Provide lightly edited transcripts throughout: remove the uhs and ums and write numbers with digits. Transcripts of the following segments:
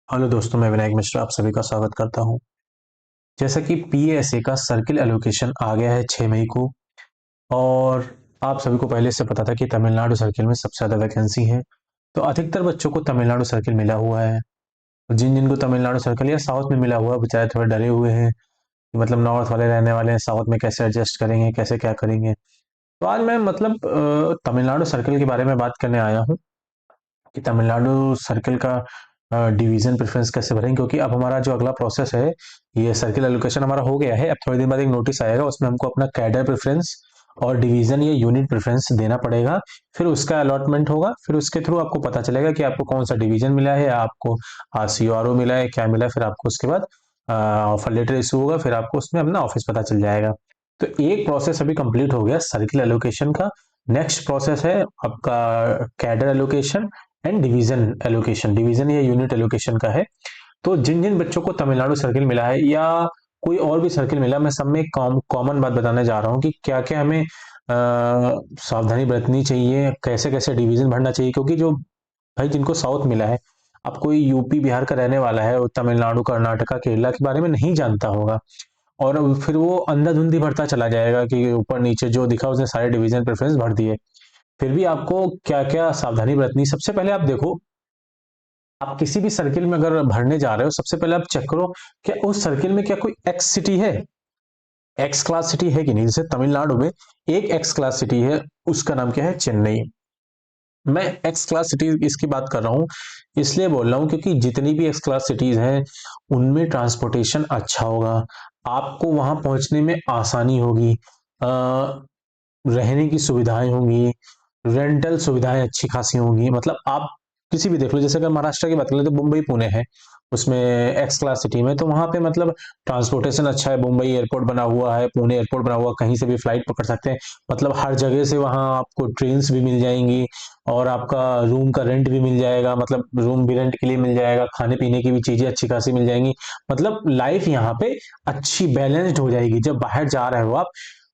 Hello दोस्तों, मैं विनायक मिश्रा आप सभी का स्वागत करता हूं। जैसा कि पीएसए का सर्किल एलोकेशन आ गया है 6 मई को। और आप सभी को पहले से पता था कि तमिलनाडु सर्किल में सबसे ज़्यादा वैकेंसी है। तो अधिकतर बच्चों को तमिलनाडु सर्किल मिला हुआ है। जिन जिनको तमिलनाडु सर्किल या साउथ में मिला हुआ है बेचारे थोड़े डरे हुए हैं कि मतलब नॉर्थ वाले रहने वाले हैं, साउथ में कैसे एडजस्ट करेंगे, कैसे क्या करेंगे। तो आज मैं मतलब तमिलनाडु सर्किल के बारे में बात करने आया हूँ कि तमिलनाडु सर्किल का डिवीजन प्रेफरेंस कैसे भरें, क्योंकि अब हमारा जो अगला प्रोसेस है, ये सर्किल एलोकेशन हमारा हो गया है। अब थोड़ी देर बाद एक नोटिस आएगा, उसमें हमको अपना कैडर प्रेफरेंस और डिवीजन या यूनिट प्रेफरेंस देना पड़ेगा। फिर उसका अलॉटमेंट होगा, फिर उसके थ्रू आपको पता चलेगा कि आपको कौन सा डिवीजन मिला है, आपको सीओआरओ मिला है, क्या मिला है। फिर आपको उसके बाद ऑफर लेटर इशू होगा, फिर आपको उसमें अपना ऑफिस पता चल जाएगा। तो एक प्रोसेस अभी कंप्लीट हो गया सर्किल एलोकेशन का। नेक्स्ट प्रोसेस है आपका cadre allocation and division allocation, division या यूनिट एलोकेशन का है। तो जिन जिन बच्चों को तमिलनाडु सर्किल मिला है या कोई और भी सर्किल मिला, मैं सब में एक कॉमन बात बताने जा रहा हूँ कि क्या क्या हमें सावधानी बरतनी चाहिए, कैसे कैसे डिवीजन भरना चाहिए। क्योंकि जो भाई जिनको साउथ मिला है, अब कोई यूपी बिहार का रहने वाला है और तमिलनाडु कर्नाटका केरला के बारे में नहीं जानता होगा, और फिर वो अंधाधुंधी भरता चला जाएगा कि ऊपर नीचे जो दिखा उसने सारे डिवीजन प्रेफरेंस भर दिए। फिर भी आपको क्या क्या सावधानी बरतनी, सबसे पहले आप देखो, आप किसी भी सर्किल में अगर भरने जा रहे हो, सबसे पहले आप चेक करो क्या उस सर्किल में क्या कोई एक्स सिटी है, एक्स क्लास सिटी है कि नहीं। जैसे तमिलनाडु में एक एक्स क्लास सिटी है, उसका नाम क्या है, चेन्नई। मैं एक्स क्लास सिटीज इसकी बात कर रहा हूं, इसलिए बोल रहा हूं क्योंकि जितनी भी एक्स क्लास सिटीज हैं उनमें ट्रांसपोर्टेशन अच्छा होगा, आपको वहां पहुंचने में आसानी होगी, रहने की सुविधाएं होंगी, रेंटल सुविधाएं अच्छी खासी होंगी। मतलब आप किसी भी देख लो, जैसे अगर महाराष्ट्र की बात करें तो मुंबई पुणे है, उसमें एक्स क्लास सिटी में, तो वहां पे मतलब ट्रांसपोर्टेशन अच्छा है। मुंबई एयरपोर्ट बना हुआ है, पुणे एयरपोर्ट बना हुआ है, कहीं से भी फ्लाइट पकड़ सकते हैं। मतलब हर जगह से वहां आपको ट्रेन भी मिल जाएंगी, और आपका रूम का रेंट भी मिल जाएगा, मतलब रूम भी रेंट के लिए मिल जाएगा, खाने पीने की भी चीजें अच्छी खासी मिल जाएंगी। मतलब लाइफ यहाँ पे अच्छी बैलेंस्ड हो जाएगी। जब बाहर जा रहे हो आप,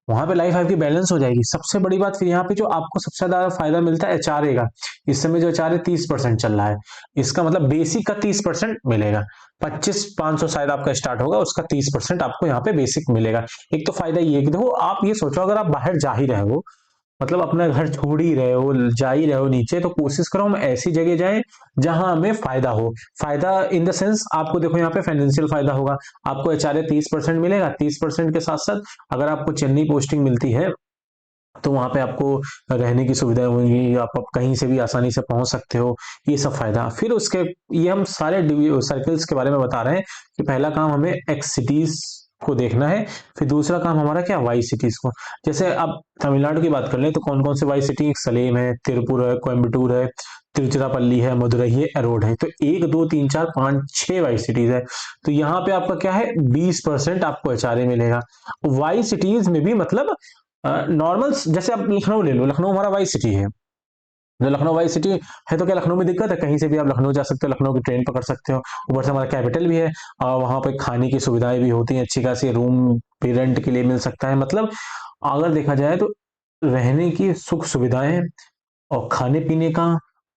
वहां पे लाइफ आपकी बैलेंस हो जाएगी। सबसे बड़ी बात फिर यहाँ पे जो आपको सबसे ज्यादा फायदा मिलता है एचआरए का। इस समय जो एचआरए 30% चल रहा है, इसका मतलब बेसिक का 30% मिलेगा। 25,500 शायद आपका स्टार्ट होगा, उसका 30% आपको यहाँ पे बेसिक मिलेगा। एक तो फायदा ये है कि देखो, आप ये सोचो अगर आप बाहर जा ही रहे हो, मतलब अपना घर छोड़ ही रहे हो, जा ही रहे हो नीचे, तो कोशिश करो हम ऐसी जगह जाएं जहां हमें फायदा हो। फायदा इन द सेंस, आपको देखो यहाँ पे फाइनेंशियल फायदा होगा। आपको एचआरए 30% मिलेगा, 30% के साथ साथ अगर आपको चेन्नई पोस्टिंग मिलती है तो वहां पे आपको रहने की सुविधाएं होंगी, आप कहीं से भी आसानी से पहुंच सकते हो। ये सब फायदा फिर उसके, ये हम सारे सर्कल्स के बारे में बता रहे हैं कि पहला काम हमें एक्स सिटीज को देखना है। फिर दूसरा काम हमारा क्या, वाई सिटीज को। जैसे अब तमिलनाडु की बात कर ले तो कौन कौन से वाई सिटी, सलेम है, तिरुपुर है, कोयम्बटूर है, तिरुचिरापल्ली है, मदुरई है, एरोड है। तो एक दो तीन चार पांच छह वाई सिटीज है। तो यहाँ पे आपका क्या है, 20% आपको एचआरए मिलेगा। वाई सिटीज में भी मतलब नॉर्मल, जैसे आप लखनऊ ले लो, लखनऊ हमारा वाई सिटी है। जो लखनऊ वाई सिटी है, तो क्या लखनऊ में दिक्कत है, कहीं से भी आप लखनऊ जा सकते हो, लखनऊ की ट्रेन पकड़ सकते हो। ऊपर से हमारा कैपिटल भी है, और वहां पे खाने की सुविधाएं भी होती हैं अच्छी खासी, रूम भी रेंट के लिए मिल सकता है। मतलब अगर देखा जाए तो रहने की सुख सुविधाएं और खाने पीने का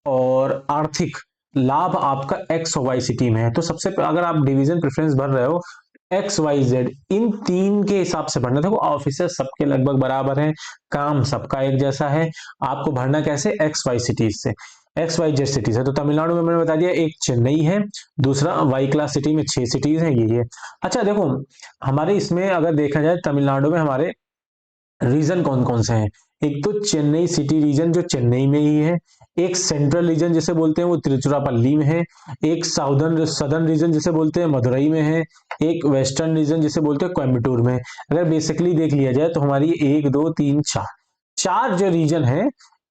और आर्थिक लाभ आपका एक्स और वाई सिटी में है। तो सबसे अगर आप डिवीजन प्रेफरेंस भर रहे हो, एक्स वाई जेड इन तीन के हिसाब से भरना। देखो ऑफिसर सबके लगभग बराबर हैं, काम सबका एक जैसा है। आपको भरना कैसे, एक्स वाई सिटीज से, एक्स वाई जेड सिटीज है। तो तमिलनाडु में मैंने बता दिया, एक चेन्नई है, दूसरा वाई क्लास सिटी में 6 सिटीज हैं, ये है। अच्छा देखो, हमारे इसमें अगर देखा जाए तमिलनाडु में हमारे रीजन कौन कौन से हैं। एक तो चेन्नई सिटी रीजन जो चेन्नई में ही है, एक सेंट्रल रीजन जिसे बोलते हैं वो तिरुचिरापल्ली में है, एक साउदर्न सदर्न रीजन जिसे बोलते हैं मदुरई में है, एक वेस्टर्न रीजन जिसे बोलते हैं कोयम्बटूर में। अगर बेसिकली देख लिया जाए तो हमारी एक दो तीन चार, चार जो रीजन है,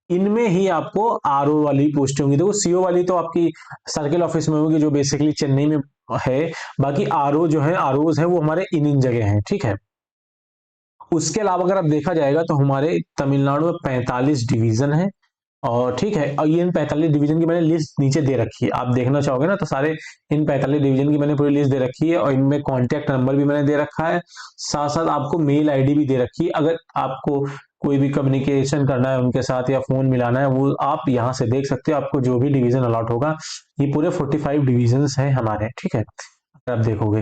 इनमें ही आपको आरओ वाली पोस्ट होंगी। देखो सीओ वाली तो आपकी सर्किल ऑफिस में होगी, जो बेसिकली चेन्नई में है। बाकी आरओ जो है, आरओज है, वो हमारे इन इन जगह हैं, ठीक है। उसके अलावा अगर आप देखा जाएगा तो हमारे तमिलनाडु में 45 डिवीजन है। और ठीक है, और ये इन 45 डिवीजन की मैंने लिस्ट नीचे दे रखी है, आप देखना चाहोगे ना तो सारे इन 45 डिवीजन की मैंने पूरी लिस्ट दे रखी है, और इनमें कॉन्टैक्ट नंबर भी मैंने दे रखा है, साथ साथ आपको मेल आईडी भी दे रखी है। अगर आपको कोई भी कम्युनिकेशन करना है उनके साथ या फोन मिलाना है, वो आप यहाँ से देख सकते हो। आपको जो भी डिवीजन अलॉट होगा, ये पूरे 45 डिविजन्स हैं हमारे, ठीक है। अगर आप देखोगे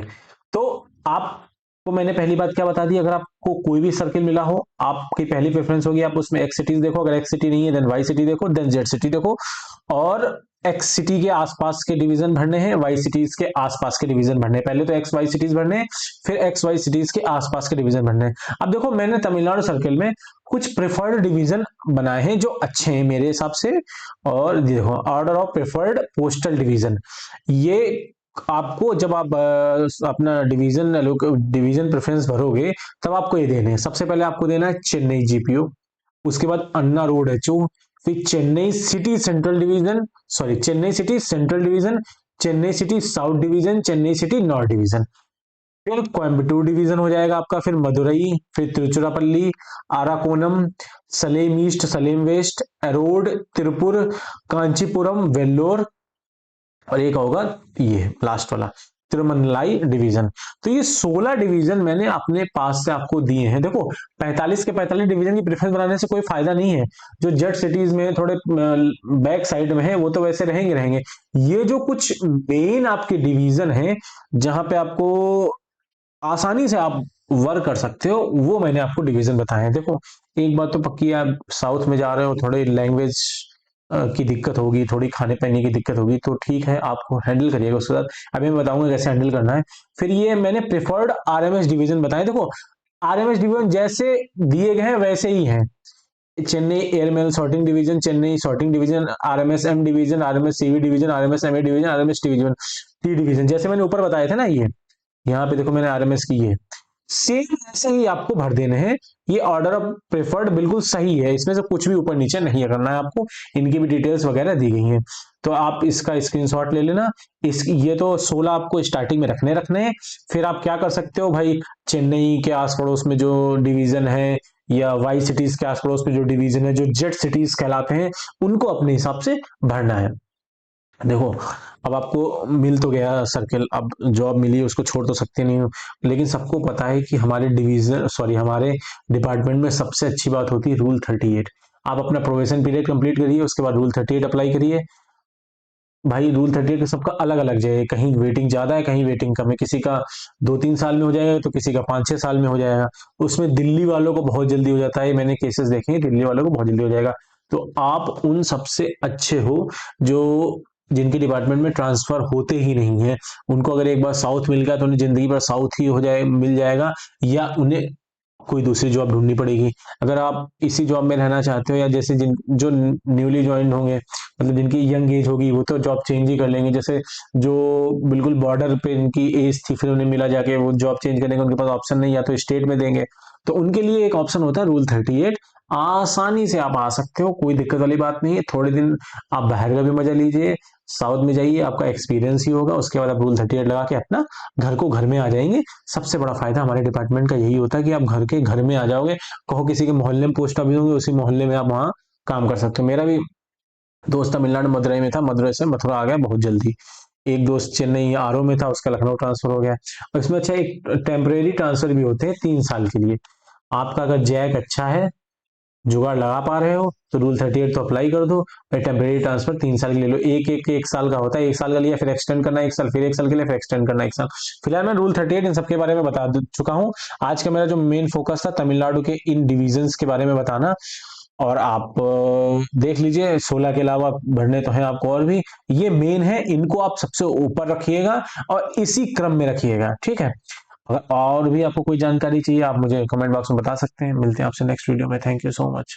तो आपको मैंने पहली बात क्या बता दी, अगर आपको कोई भी सर्किल मिला हो, आपकी पहली प्रेफरेंस होगी आप उसमें एक्स सिटीज देखो, अगर एक्स सिटी नहीं है देन वाई सिटी देखो, देन जेड सिटी देखो। और एक्स सिटी के आसपास के डिवीजन भरने हैं, वाई सिटीज के आसपास के डिवीजन भरने हैं। पहले तो एक्स वाई सिटीज भरने हैं, फिर एक्स वाई सिटीज के आसपास के डिवीजन भरने हैं। अब देखो मैंने तमिलनाडु सर्किल में कुछ प्रेफर्ड डिवीजन बनाए हैं जो अच्छे हैं मेरे हिसाब से। और देखो order of preferred postal division, ये आपको जब आप अपना डिवीजन प्रेफरेंस भरोगे तब आपको ये देने हैं। सबसे पहले आपको देना है चेन्नई जीपीओ, उसके बाद अन्ना रोड एचओ, फिर Chennai city central division, sorry Chennai city central division, Chennai city south division, Chennai city north division, फिर कोयम्बटूर डिवीजन हो जाएगा आपका, फिर मदुरई, फिर तिरुचिरापल्ली, आराकोनम, सलेम ईस्ट, सलेम वेस्ट, एरोड, तिरुपुर, कांचीपुरम, वेल्लोर, और एक होगा ये लास्ट वाला तिरुमलाई डिवीजन। तो ये 16 डिवीजन मैंने अपने पास से आपको दिए हैं। देखो 45 के 45 डिवीजन की प्रेफरेंस बनाने से कोई फायदा नहीं है। जो जेड सिटीज में थोड़े बैक साइड में है वो तो वैसे रहेंगे रहेंगे। ये जो कुछ मेन आपके डिवीजन है जहां पे आपको आसानी से आप वर्क कर सकते हो, वो मैंने आपको डिवीजन बताए हैं। देखो एक बात तो पक्की है, आप साउथ में जा रहे हो, थोड़ी लैंग्वेज की दिक्कत होगी, थोड़ी खाने पीने की दिक्कत होगी, तो ठीक है आपको हैंडल करिएगा उसके साथ। अभी मैं बताऊंगा कैसे हैंडल करना है। फिर ये मैंने प्रिफर्ड आरएमएस डिवीजन बताए। देखो आरएमएस डिवीजन जैसे दिए गए हैं वैसे ही हैं। Chennai airmail sorting division, Chennai sorting division, RMS M division, RMS CV division, RMS MA division, RMS division, T division, जैसे मैंने ऊपर बताए थे ना। ये यहाँ पे देखो मैंने आरएमएस की है, सेम ऐसे ही आपको भर देने हैं। ये ऑर्डर ऑफ प्रेफर्ड बिल्कुल सही है, इसमें से कुछ भी ऊपर नीचे नहीं करना है आपको। इनकी भी डिटेल्स वगैरह दी गई हैं, तो आप इसका स्क्रीनशॉट ले लेना। ये तो 16 आपको स्टार्टिंग में रखने हैं। फिर आप क्या कर सकते हो भाई, चेन्नई के आस पड़ोस में जो डिवीजन है या वाई सिटीज के आस पड़ोस में जो डिवीजन है, जो जेड सिटीज कहलाते हैं, उनको अपने हिसाब से भरना है। देखो अब आपको मिल तो गया सर्किल, अब जॉब मिली उसको छोड़ तो सकते नहीं हो। लेकिन सबको पता है कि हमारे हमारे डिपार्टमेंट में सबसे अच्छी बात होती है रूल 38। आप अपना प्रोबेशन पीरियड कंप्लीट करिए, उसके बाद रूल 38 अप्लाई करिए। भाई रूल 38 का सबका अलग अलग जाएगा, कहीं वेटिंग ज्यादा है, कहीं वेटिंग कम है। किसी का 2-3 साल में हो जाएगा तो किसी का 5-6 साल में हो जाएगा। उसमें दिल्ली वालों को बहुत जल्दी हो जाता है, मैंने केसेस देखे हैं, दिल्ली वालों को बहुत जल्दी हो जाएगा। तो आप उन सबसे अच्छे हो जो जिनके डिपार्टमेंट में ट्रांसफर होते ही नहीं है। उनको अगर एक बार साउथ मिल गया तो उन्हें जिंदगी भर साउथ ही हो जाए मिल जाएगा, या उन्हें कोई दूसरी जॉब ढूंढनी पड़ेगी। अगर आप इसी जॉब में रहना चाहते हो, या जैसे जो न्यूली ज्वाइन होंगे, मतलब जिनकी यंग एज होगी, वो तो जॉब चेंज ही कर लेंगे। जैसे जो बिल्कुल बॉर्डर पे इनकी एज थी, फिर उन्हें मिला जाके वो जॉब चेंज करने का उनके पास ऑप्शन नहीं, या तो स्टेट में देंगे, तो उनके लिए एक ऑप्शन होता है रूल 38। आसानी से आप आ सकते हो, कोई दिक्कत वाली बात नहीं है। थोड़े दिन आप बाहर का भी मजा लीजिए, साउथ में जाइए, आपका एक्सपीरियंस ही होगा। उसके बाद आप रूल 38 लगा के अपना घर में आ जाएंगे। सबसे बड़ा फायदा हमारे डिपार्टमेंट का यही होता है कि आप घर में आ जाओगे। कहो किसी के मोहल्ले में पोस्ट ऑफिस होंगे, उसी मोहल्ले में आप वहाँ काम कर सकते हो। मेरा भी दोस्त तमिलनाडु मदुरई में था, मदुरई से मथुरा आ गया बहुत जल्दी। एक दोस्त चेन्नई आरओ में था, उसका लखनऊ ट्रांसफर हो गया। और इसमें अच्छा एक टेम्परेरी ट्रांसफर भी होते हैं 3 साल के लिए। आपका अगर जैक अच्छा है, जुगाड़ लगा पा रहे हो, तो रूल 38 तो अप्लाई कर दो। फिर टेम्परेरी ट्रांसफर 3 साल के ले लो। एक साल का होता है, 1 साल का लिया, फिर एक्सटेंड करना 1 साल, फिर 1 साल के लिए, फिर एक्सटेंड करना 1 साल। फिलहाल मैं रूल 38 इन सबके बारे में बता चुका हूँ। आज का मेरा जो मेन फोकस था तमिलनाडु के इन डिविजन्स के बारे में बताना। और आप देख लीजिए 16 के अलावा भरने तो हैं आपको और भी, ये मेन है, इनको आप सबसे ऊपर रखिएगा और इसी क्रम में रखिएगा, ठीक है। अगर और भी आपको कोई जानकारी चाहिए आप मुझे कमेंट बॉक्स में बता सकते हैं। मिलते हैं आपसे नेक्स्ट वीडियो में। Thank you so much.